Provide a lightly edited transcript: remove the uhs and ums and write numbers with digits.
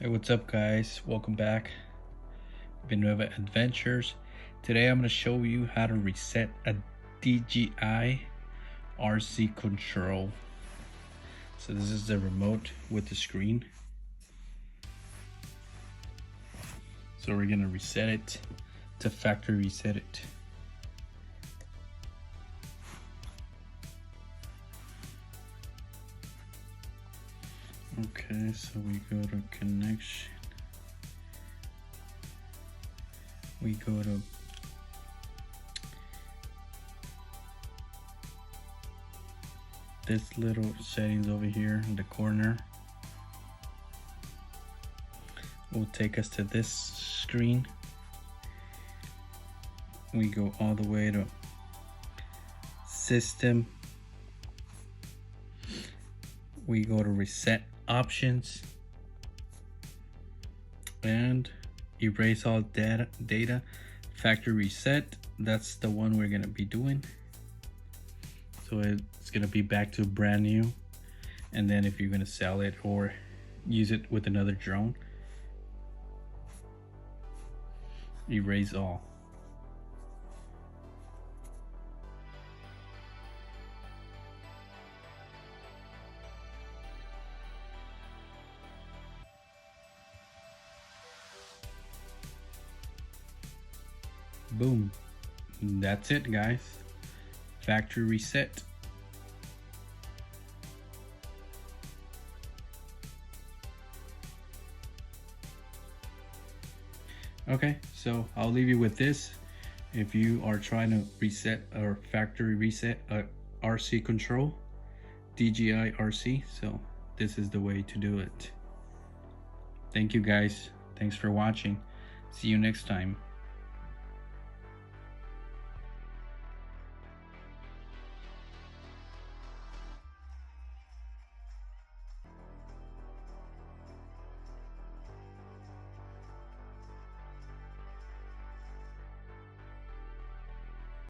Hey, what's up guys? Welcome back. Vinueva Adventures. Today I'm going to show you how to reset a DJI RC control. So this is the remote with the screen. So we're going to reset it to factory reset it. Okay, so we go to connection. We go to this little settings over here in the corner. Will take us to this screen. We go all the way to system. We go to reset options and erase all data factory reset. That's the one we're going to be doing, so it's going to be back to brand new. And then if you're going to sell it or use it with another drone, erase all. Boom. That's it, guys. Factory reset. Okay, so I'll leave you with this. If you are trying to reset or factory reset a RC control, DJI RC, so this is the way to do it. Thank you guys. Thanks for watching. See you next time.